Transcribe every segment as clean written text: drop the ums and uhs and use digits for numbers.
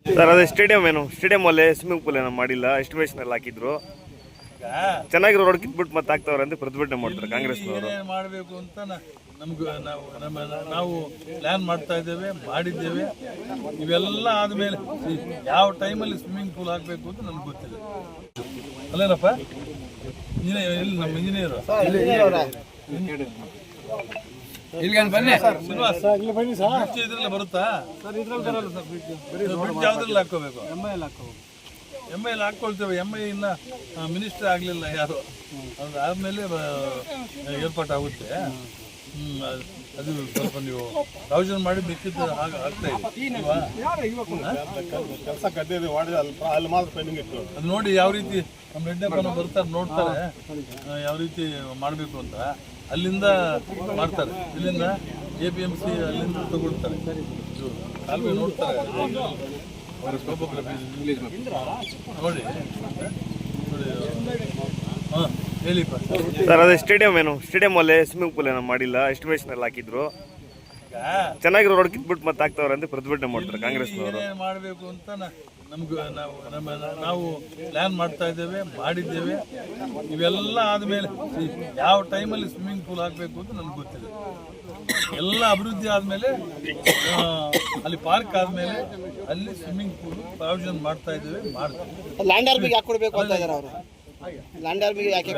Sir ಅದೇ stadium ಅಲ್ಲೇ swimming pool ಏನೋ ಮಾಡಿಲ್ಲ, ಎಸ್ಟಿಮೇಷನ್ ಎಲ್ಲ ಹಾಕಿದ್ರು. ಚೆನ್ನಾಗಿರೋ ರೋಡ್ ಕಿತ್ಬಿಟ್ಟು ಮತ್ತೆ ಹಾಕ್ತಾವ್ರೆ ಅಂತ ಪ್ರತಿಭಟನೆ ಮಾಡ್ತಾರೆ ಕಾಂಗ್ರೆಸ್ನವರು. ಮಾಡಬೇಕು ಅಂತ ನಾವು ಪ್ಲಾನ್ ಮಾಡ್ತಾ ಇದ್ದೇವೆ, ಮಾಡಿದ್ದೇವೆ. ಇವೆಲ್ಲ ಆದ್ಮೇಲೆ ಯಾವ ಟೈಮಲ್ಲಿ ಸ್ವಿಮ್ಮಿಂಗ್ ಪೂಲ್ ಹಾಕಬೇಕು ಅಂತ ನಮ್ಗೆ ಗೊತ್ತಿದೆ. ಅಲ್ಲೇನಪ್ಪ ನಮ್ಮ ಇಂಜಿನಿಯರ್ ಇದ್ರಲ್ಲ ಬರುತ್ತಾ? ಯಾವ್ದ್ರಲ್ಲಿ ಹಾಕೋಬೇಕು? MI ಹಾಕೊಳ್ತೇವೆ. MI ಇನ್ನ ಮಿನಿಸ್ಟರ್ ಆಗ್ಲಿಲ್ಲ ಯಾರು, ಅದಾದ್ಮೇಲೆ ಏರ್ಪಾಟಾಗುತ್ತೆ. ಅದು ಸ್ವಲ್ಪ ನೀವು ಪ್ರಾವಿಷನ್ ಮಾಡಿ ಬೇಕಿದ್ದು ಆಗ್ತಾ ಇದೆ. ಅದು ನೋಡಿ ಯಾವ ರೀತಿ ನಮ್ಮ ರೆಡ್ಡಪ್ಪನ ಬರ್ತಾರೆ, ನೋಡ್ತಾರೆ ಯಾವ ರೀತಿ ಮಾಡಬೇಕು ಅಂತ. ಅಲ್ಲಿಂದ ಮಾಡ್ತಾರೆ, ಇಲ್ಲಿಂದ APMC ಅಲ್ಲಿಂದ ತಗೊಳ್ತಾರೆ, ಕಾಲುವೆ ನೋಡ್ತಾರೆ. ನೋಡಿ ಹಾಂ ಹೇಳಿಪ್ಪ ಸರ್ ಅದೇ ಸ್ಟೇಡಿಯಂ ಅಲ್ಲೇ ಸ್ವಿಮ್ಮಿಂಗ್ ಪೂಲ್ ಏನೋ ಮಾಡಿಲ್ಲ, ಎಸ್ಟಿಮೇಷನ್ ಎಲ್ಲ ಹಾಕಿದ್ರು. ಚೆನ್ನಾಗಿರೋ ರೋಡ್ ಕಿತ್ಬಿಟ್ಟು ಮತ್ತೆ ಹಾಕ್ತಾವ್ರೆ ಅಂತ ಪ್ರತಿಭಟನೆ ಮಾಡ್ತಾರೆ ಕಾಂಗ್ರೆಸ್ನವರು. ಮಾಡಬೇಕು ಅಂತ ನಾವು ಪ್ಲಾನ್ ಮಾಡ್ತಾ ಇದ್ದೇವೆ, ಮಾಡಿದ್ದೇವೆ. ಇವೆಲ್ಲ ಆದ್ಮೇಲೆ ಯಾವ ಟೈಮಲ್ಲಿ ಸ್ವಿಮ್ಮಿಂಗ್ ಪೂಲ್ ಹಾಕಬೇಕು ಅಂತ ನಮ್ಗೆ ಗೊತ್ತಿದೆ. ಎಲ್ಲ ಅಭಿವೃದ್ಧಿ ಆದ್ಮೇಲೆ ಅಲ್ಲಿ ಪಾರ್ಕ್ ಆದ್ಮೇಲೆ ಅಲ್ಲಿ ಸ್ವಿಮ್ಮಿಂಗ್ ಪೂಲ್ ಪ್ರಾವಿಷನ್ ಮಾಡ್ತಾ ಇದ್ದೇವೆ, ಮಾಡ್ತೀವಿ. ಲ್ಯಾಂಡ್ ಆರ್ಮಿಗೆ ಯಾಕೆ ಕೊಡಬೇಕು ಅಂತ ಇದ್ದಾರೆ ಅವರು? ಲ್ಯಾಂಡ್ ಆರ್ಮಿಗೆ ಯಾಕೆ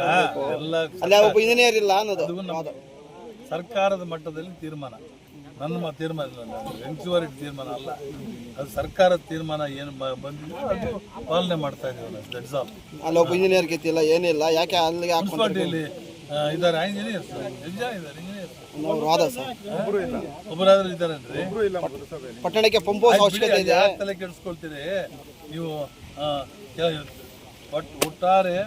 ಎಲ್ಲ ಒಬ್ಬ ಇಂಜಿನಿಯರ್ ಇಲ್ಲ ಅನ್ನೋದು ಸರ್ಕಾರದ ಮಟ್ಟದಲ್ಲಿ ತೀರ್ಮಾನ, ನನ್ನ ತೀರ್ಮಾನ, ಎಂಚುವರಿ ತೀರ್ಮಾನ ಅಲ್ಲ. ಅದು ಸರ್ಕಾರದ ತೀರ್ಮಾನ ಏನು ಬಂದಿದೆ ಅದು ಪಾಲನೆ ಮಾಡ್ತಾ ಇದ್ದೀವಿ. That's all. ಅಲ್ಲಿ ಒಬ್ಬ ಇಂಜಿನಿಯರ್ ಗೆತ್ತಿಲ್ಲ, ಏನಿಲ್ಲ, ಯಾಕೆ ಅಲ್ಲಿಗೆ ಮುನ್ಸಿಪಾಲಿಟಿಯಲ್ಲಿ ಇದ್ದಾರೆ ಇಂಜಿನಿಯರ್ಸ್, ಎಷ್ಟು ಜನ ಇದ್ದಾರೆ ಇಂಜಿನಿಯರ್ಸ್? ಒಬ್ಬರಾದ್ರೂ ಇದ್ದಾರೇನ್ರಿ? ಪಟ್ಟಣಕ್ಕೆ ಪಂಪ್ ಹೌಸ್ ಅವಶ್ಯಕತೆ ಇದೆ. ತಲೆ ಕೆಡಿಸ್ಕೊಳ್ತೀರಿ ನೀವು. ಒಟ್ಟಾರೆ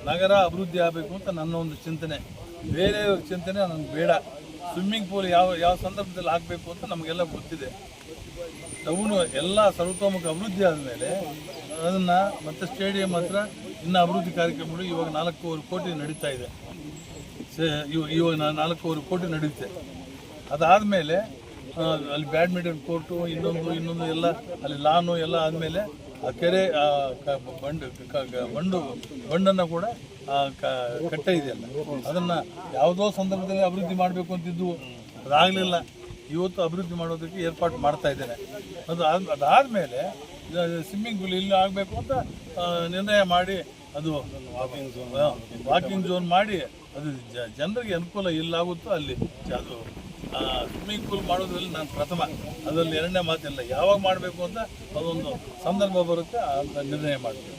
ನಗರ ಅಭಿವೃದ್ಧಿ ಆಗಬೇಕು ಅಂತ ನನ್ನ ಒಂದು ಚಿಂತನೆ, ಬೇರೆ ಚಿಂತನೆ ನನಗೆ ಬೇಡ. ಸ್ವಿಮ್ಮಿಂಗ್ ಪೂಲ್ ಯಾವ ಸಂದರ್ಭದಲ್ಲಿ ಆಗಬೇಕು ಅಂತ ನಮಗೆಲ್ಲ ಗೊತ್ತಿದೆ. ಟೌನು ಎಲ್ಲ ಸರ್ವತೋಮುಖ ಅಭಿವೃದ್ಧಿ ಆದಮೇಲೆ ಅದನ್ನು ಮತ್ತೆ ಸ್ಟೇಡಿಯಂ ಹತ್ರ ಇನ್ನೂ ಅಭಿವೃದ್ಧಿ ಕಾರ್ಯಕ್ರಮಗಳು ಇವಾಗ 4.5 ಕೋಟಿ ನಡೀತಾ ಇದೆ. ಇವಾಗ 4.5 ಕೋಟಿ ನಡೆಯುತ್ತೆ. ಅದಾದಮೇಲೆ ಅಲ್ಲಿ ಬ್ಯಾಡ್ಮಿಂಟನ್ ಕೋರ್ಟು ಇನ್ನೊಂದು ಎಲ್ಲ ಅಲ್ಲಿ ಲಾನು ಎಲ್ಲ ಆದಮೇಲೆ ಆ ಕೆರೆ ಬಂಡನ್ನು ಕೂಡ ಕಟ್ಟೆ ಇದೆಯಲ್ಲ, ಅದನ್ನು ಯಾವುದೋ ಸಂದರ್ಭದಲ್ಲಿ ಅಭಿವೃದ್ಧಿ ಮಾಡಬೇಕು ಅಂತಿದ್ದು, ಅದಾಗಲಿಲ್ಲ. ಇವತ್ತು ಅಭಿವೃದ್ಧಿ ಮಾಡೋದಕ್ಕೆ ಏರ್ಪಾಡು ಮಾಡ್ತಾ ಇದ್ದೇನೆ. ಅದಾದಮೇಲೆ ಸ್ವಿಮ್ಮಿಂಗ್ ಪೂಲ್ ಇಲ್ಲಿ ಆಗಬೇಕು ಅಂತ ನಿರ್ಣಯ ಮಾಡಿ ಅದು ವಾಕಿಂಗ್ ಝೋನ್ ಮಾಡಿ ಅದು ಜನರಿಗೆ ಅನುಕೂಲ ಇಲ್ಲಾಗುತ್ತೋ ಅಲ್ಲಿ ಅದು ಸ್ವಿಮ್ಮಿಂಗ್ ಪೂಲ್ ಮಾಡೋದ್ರಲ್ಲಿ ನಾನು ಪ್ರಥಮ, ಅದರಲ್ಲಿ ಎರಡನೇ ಮಾತಿಲ್ಲ. ಯಾವಾಗ ಮಾಡಬೇಕು ಅಂತ ಅದೊಂದು ಸಂದರ್ಭ ಬರುತ್ತೆ, ನಿರ್ಣಯ ಮಾಡ್ತೀವಿ.